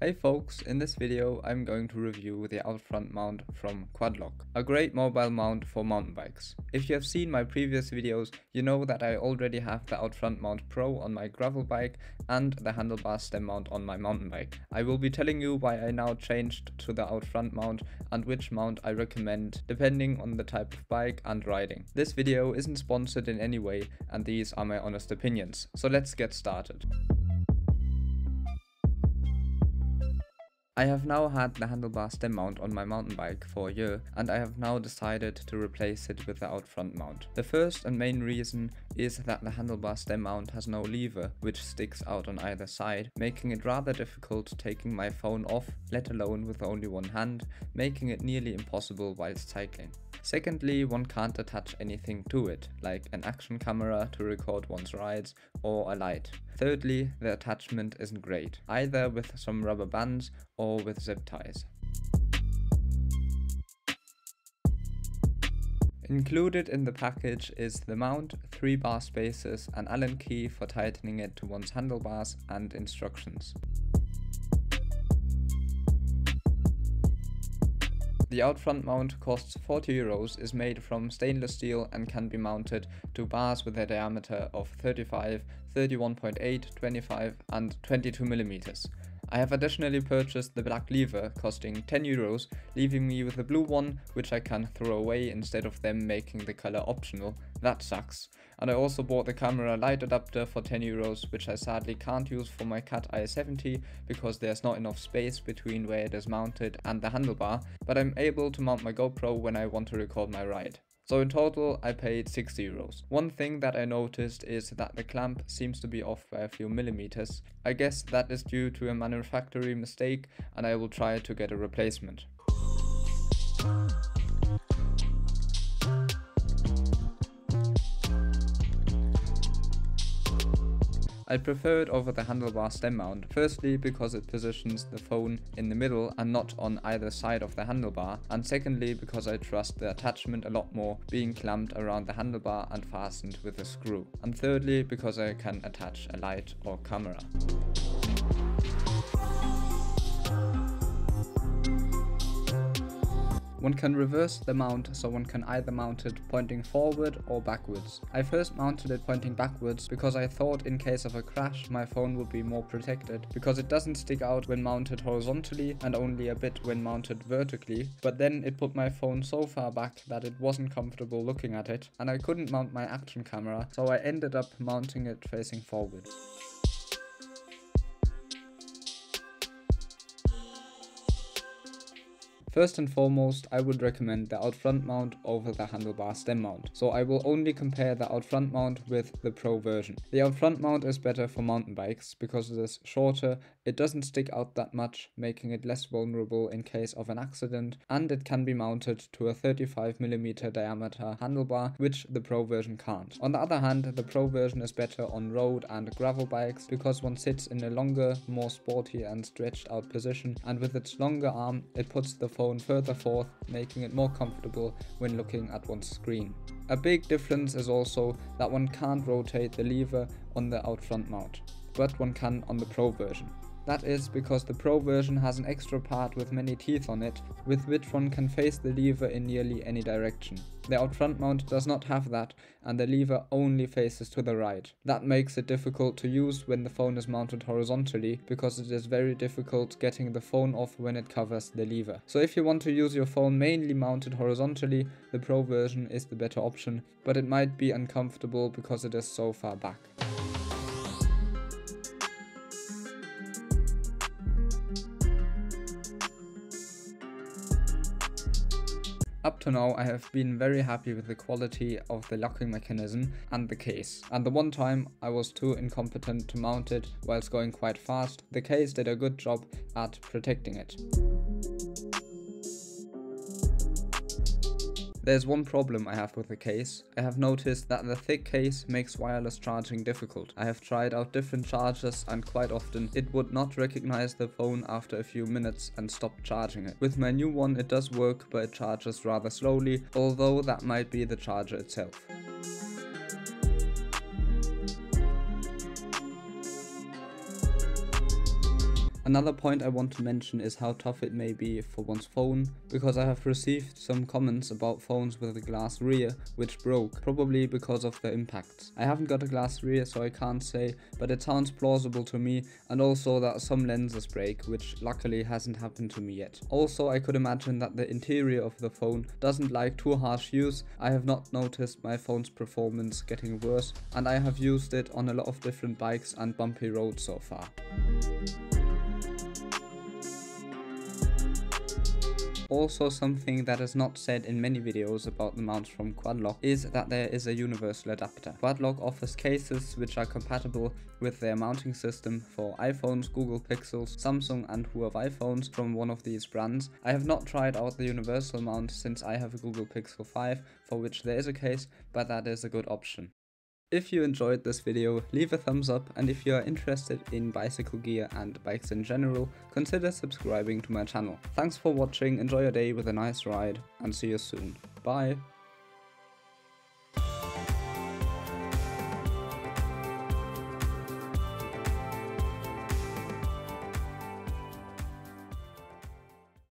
Hey folks, in this video I'm going to review the out front mount from QuadLock, a great mobile mount for mountain bikes. If you have seen my previous videos, you know that I already have the out front mount Pro on my gravel bike and the handlebar stem mount on my mountain bike. I will be telling you why I now changed to the out front mount and which mount I recommend depending on the type of bike and riding. This video isn't sponsored in any way and these are my honest opinions, so let's get started. I have now had the handlebar stem mount on my mountain bike for a year and I have now decided to replace it with the out front mount. The first and main reason is that the handlebar stem mount has no lever which sticks out on either side, making it rather difficult taking my phone off, let alone with only one hand, making it nearly impossible whilst cycling. Secondly, one can't attach anything to it, like an action camera to record one's rides or a light. Thirdly, the attachment isn't great, either with some rubber bands or with zip ties. Included in the package is the mount, 3 bar spacers, an Allen key for tightening it to one's handlebars, and instructions. The out front mount costs €40, is made from stainless steel and can be mounted to bars with a diameter of 35, 31.8, 25 and 22 mm. I have additionally purchased the black lever costing €10, leaving me with the blue one which I can throw away instead of them making the color optional. That sucks. And I also bought the camera light adapter for €10 which I sadly can't use for my Cat i70 because there's not enough space between where it is mounted and the handlebar, but I'm able to mount my GoPro when I want to record my ride. So in total I paid €60. One thing that I noticed is that the clamp seems to be off by a few millimeters. I guess that is due to a manufacturing mistake and I will try to get a replacement. I prefer it over the handlebar stem mount, firstly because it positions the phone in the middle and not on either side of the handlebar, and secondly because I trust the attachment a lot more, being clamped around the handlebar and fastened with a screw, and thirdly because I can attach a light or camera. One can reverse the mount, so one can either mount it pointing forward or backwards. I first mounted it pointing backwards because I thought in case of a crash my phone would be more protected, because it doesn't stick out when mounted horizontally and only a bit when mounted vertically, but then it put my phone so far back that it wasn't comfortable looking at it and I couldn't mount my action camera, so I ended up mounting it facing forward. First and foremost, I would recommend the out front mount over the handlebar stem mount, so I will only compare the out front mount with the Pro version. The out front mount is better for mountain bikes because it is shorter, it doesn't stick out that much, making it less vulnerable in case of an accident, and it can be mounted to a 35mm diameter handlebar, which the Pro version can't. On the other hand, the Pro version is better on road and gravel bikes because one sits in a longer, more sporty and stretched out position, and with its longer arm, it puts the phone further forth, making it more comfortable when looking at one's screen. A big difference is also that one can't rotate the lever on the out front mount, but one can on the Pro version. That is because the Pro version has an extra part with many teeth on it, with which one can face the lever in nearly any direction. The out front mount does not have that, and the lever only faces to the right. That makes it difficult to use when the phone is mounted horizontally, because it is very difficult getting the phone off when it covers the lever. So if you want to use your phone mainly mounted horizontally, the Pro version is the better option, but it might be uncomfortable because it is so far back. Up to now I have been very happy with the quality of the locking mechanism and the case, and the one time I was too incompetent to mount it whilst going quite fast, the case did a good job at protecting it. There's one problem I have with the case. I have noticed that the thick case makes wireless charging difficult. I have tried out different chargers and quite often it would not recognize the phone after a few minutes and stop charging it. With my new one it does work, but it charges rather slowly, although that might be the charger itself. Another point I want to mention is how tough it may be for one's phone, because I have received some comments about phones with a glass rear which broke, probably because of the impacts. I haven't got a glass rear so I can't say, but it sounds plausible to me, and also that some lenses break, which luckily hasn't happened to me yet. Also, I could imagine that the interior of the phone doesn't like too harsh use. I have not noticed my phone's performance getting worse, and I have used it on a lot of different bikes and bumpy roads so far. Also, something that is not said in many videos about the mounts from QuadLock is that there is a universal adapter. QuadLock offers cases which are compatible with their mounting system for iPhones, Google Pixels, Samsung and Huawei phones from one of these brands. I have not tried out the universal mount since I have a Google Pixel 5 for which there is a case, but that is a good option. If you enjoyed this video, leave a thumbs up, and if you are interested in bicycle gear and bikes in general, consider subscribing to my channel. Thanks for watching, enjoy your day with a nice ride, and see you soon. Bye!